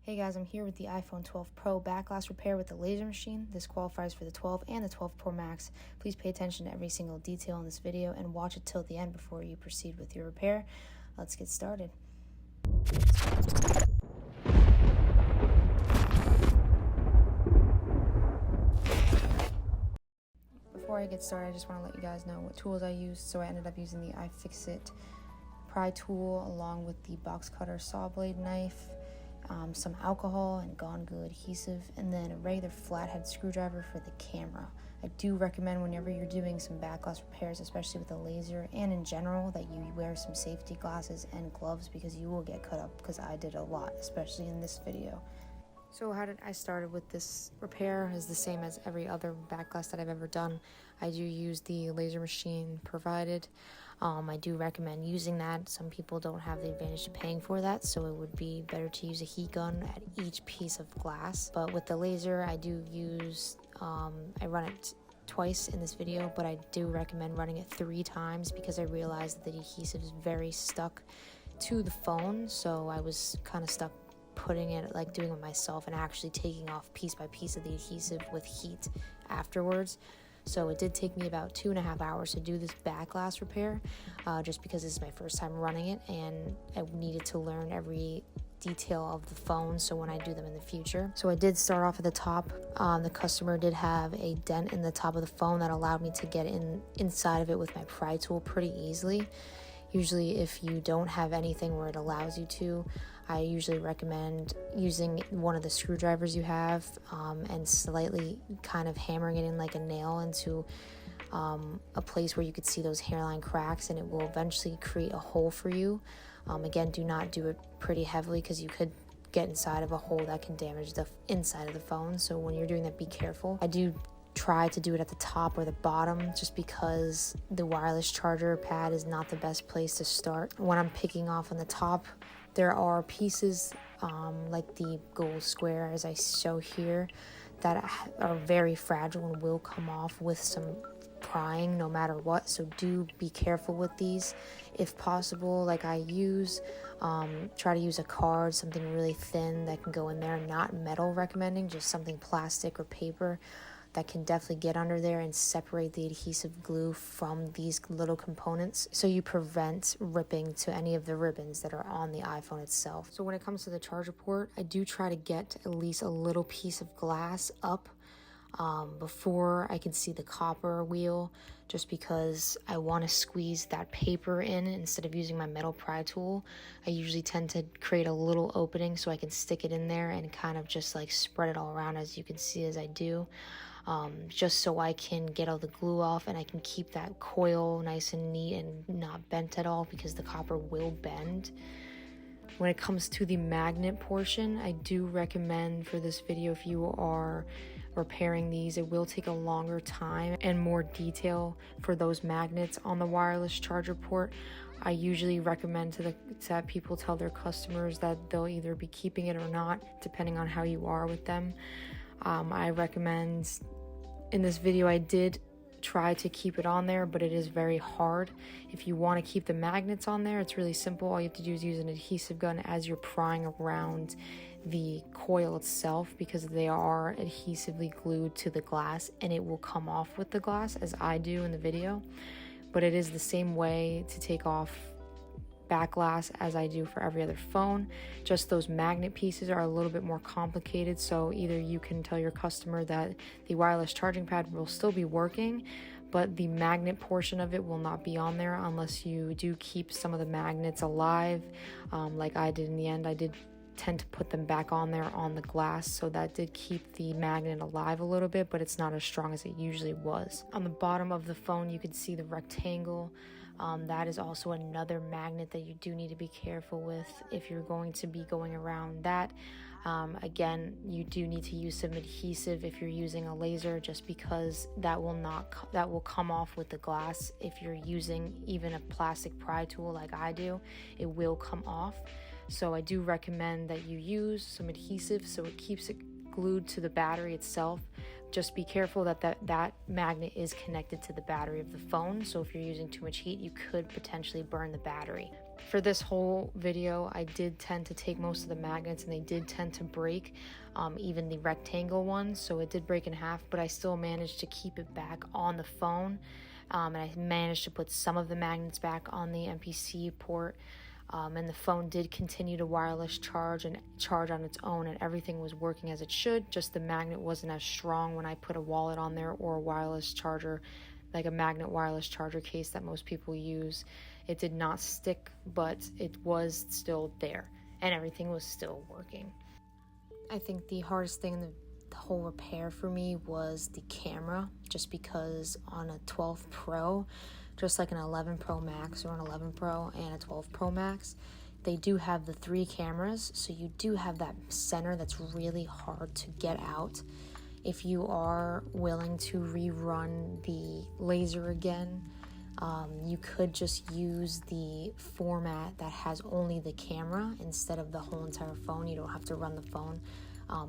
Hey guys, I'm here with the iPhone 12 Pro back glass repair with the laser machine. This qualifies for the 12 and the 12 Pro Max. Please pay attention to every single detail in this video and watch it till the end before you proceed with your repair. Let's get started. Before I get started, I just want to let you guys know what tools I used. So I ended up using the iFixit pry tool along with the box cutter saw blade knife, some alcohol and Gone Good adhesive, and then a regular flathead screwdriver for the camera. I do recommend whenever you're doing some back glass repairs, especially with a laser and in general, that you wear some safety glasses and gloves because you will get cut up, because I did a lot, especially in this video. So how did I started with this repair is the same as every other back glass that I've ever done. I do use the laser machine provided. I do recommend using that. Some people don't have the advantage of paying for that, so it would be better to use a heat gun at each piece of glass. But with the laser, I do use, I run it twice in this video, but I do recommend running it 3 times because I realized that the adhesive is very stuck to the phone, so I was kind of stuck putting it, like doing it myself and actually taking off piece by piece of the adhesive with heat afterwards. So it did take me about 2.5 hours to do this back glass repair, just because this is my first time running it and I needed to learn every detail of the phone so when I do them in the future. So I did start off at the top. The customer did have a dent in the top of the phone that allowed me to get inside of it with my pry tool pretty easily. Usually if you don't have anything where it allows you to, I usually recommend using one of the screwdrivers you have and slightly kind of hammering it in like a nail into a place where you could see those hairline cracks, and it will eventually create a hole for you. Again, do not do it pretty heavily because you could get inside of a hole that can damage the inside of the phone. So when you're doing that, be careful. I do try to do it at the top or the bottom just because the wireless charger pad is not the best place to start. When I'm picking off on the top, there are pieces like the gold square as I show here that are very fragile and will come off with some prying no matter what, so do be careful with these if possible. Like I use try to use a card, something really thin that can go in there, not metal recommending, just something plastic or paper that can definitely get under there and separate the adhesive glue from these little components so you prevent ripping to any of the ribbons that are on the iPhone itself. So when it comes to the charger port, I do try to get at least a little piece of glass up before I can see the copper wheel, just because I want to squeeze that paper in instead of using my metal pry tool. I usually tend to create a little opening so I can stick it in there and kind of just like spread it all around, as you can see as I do. Just so I can get all the glue off and I can keep that coil nice and neat and not bent at all, because the copper will bend. When it comes to the magnet portion, I do recommend for this video, if you are repairing these, it will take a longer time and more detail for those magnets on the wireless charger port. I usually recommend that people tell their customers that they'll either be keeping it or not, depending on how you are with them. I recommend, in this video I did try to keep it on there, but it is very hard. If you want to keep the magnets on there, it's really simple. All you have to do is use an adhesive gun as you're prying around the coil itself, because they are adhesively glued to the glass and it will come off with the glass, as I do in the video. But it is the same way to take off back glass as I do for every other phone. Just those magnet pieces are a little bit more complicated, so either you can tell your customer that the wireless charging pad will still be working, but the magnet portion of it will not be on there unless you do keep some of the magnets alive, like I did in the end. I did tend to put them back on there on the glass, so that did keep the magnet alive a little bit, but it's not as strong as it usually was. On the bottom of the phone you could see the rectangle. That is also another magnet that you do need to be careful with if you're going to be going around that. Again, you do need to use some adhesive if you're using a laser, just because that will come off with the glass. If you're using even a plastic pry tool like I do, it will come off. So I do recommend that you use some adhesive so it keeps it glued to the battery itself. Just be careful that that magnet is connected to the battery of the phone, so if you're using too much heat, you could potentially burn the battery. For this whole video, I did tend to take most of the magnets and they did tend to break, even the rectangle ones, so it did break in half, but I still managed to keep it back on the phone, and I managed to put some of the magnets back on the MPC port, and the phone did continue to wireless charge and charge on its own, and everything was working as it should, just the magnet wasn't as strong when I put a wallet on there or a wireless charger, like a magnet wireless charger case that most people use. It did not stick, but it was still there and everything was still working. I think the hardest thing in the whole repair for me was the camera, just because on a 12 Pro, just like an 11 Pro Max or an 11 Pro and a 12 Pro Max, they do have the 3 cameras, so you do have that center that's really hard to get out. If you are willing to rerun the laser again, you could just use the format that has only the camera instead of the whole entire phone. You don't have to run the phone,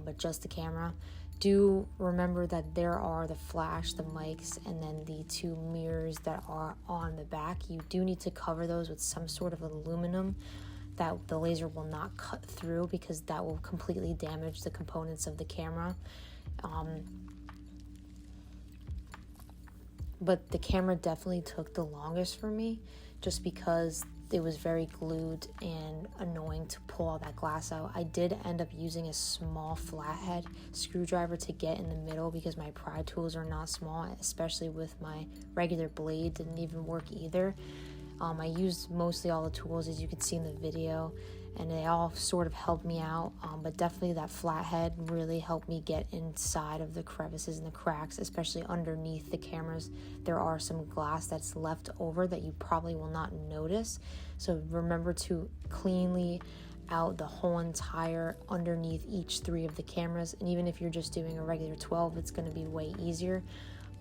but just the camera. Do remember that there are the flash, the mics, and then the 2 mirrors that are on the back. You do need to cover those with some sort of aluminum that the laser will not cut through, because that will completely damage the components of the camera. But the camera definitely took the longest for me, just because it was very glued and annoying to pull all that glass out. I did end up using a small flathead screwdriver to get in the middle, because my pry tools are not small, especially with my regular blade. Didn't even work either. I used mostly all the tools, as you can see in the video, and they all sort of helped me out, but definitely that flathead really helped me get inside of the crevices and the cracks, especially underneath the cameras. There are some glass that's left over that you probably will not notice, so remember to cleanly out the whole entire underneath each 3 of the cameras. And even if you're just doing a regular 12, it's going to be way easier.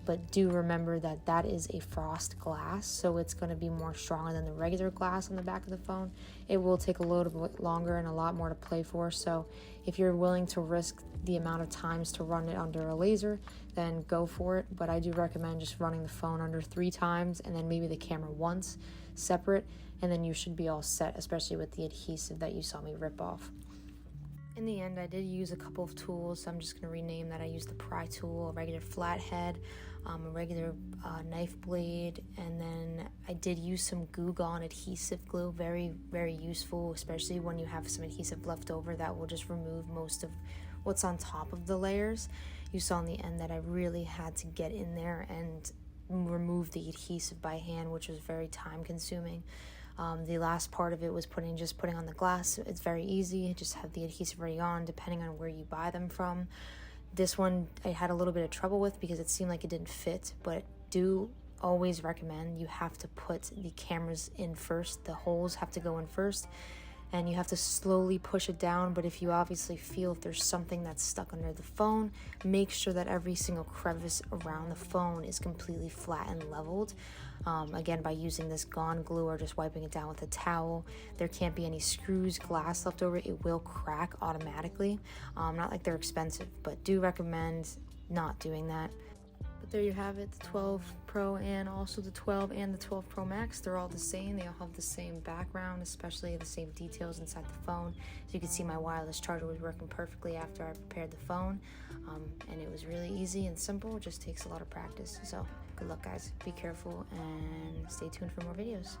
But do remember that that is a frost glass, so it's going to be more stronger than the regular glass on the back of the phone. It will take a little bit longer and a lot more to play for, so if you're willing to risk the amount of times to run it under a laser, then go for it. But I do recommend just running the phone under 3 times and then maybe the camera once separate, and then you should be all set, especially with the adhesive that you saw me rip off. In the end, I did use a couple of tools, so I'm just going to rename that. I used the pry tool, a regular flathead, a regular knife blade, and then I did use some Goo Gone adhesive glue. Very, very useful, especially when you have some adhesive left over. That will just remove most of what's on top of the layers. You saw in the end that I really had to get in there and remove the adhesive by hand, which was very time consuming. The last part of it was putting on the glass. It's very easy. Just have the adhesive already on, depending on where you buy them from. This one I had a little bit of trouble with because it seemed like it didn't fit, but do always recommend you have to put the cameras in first. The holes have to go in first, and you have to slowly push it down. But if you obviously feel if there's something that's stuck under the phone, make sure that every single crevice around the phone is completely flat and leveled. Again, by using this Gone glue or just wiping it down with a towel. There can't be any screws, glass left over. It will crack automatically. Not like they're expensive, but do recommend not doing that. But there you have it, the 12 Pro and also the 12 and the 12 Pro Max. They're all the same. They all have the same background, especially the same details inside the phone. So you can see my wireless charger was working perfectly after I prepared the phone. And it was really easy and simple. It just takes a lot of practice. So good luck, guys. Be careful and stay tuned for more videos.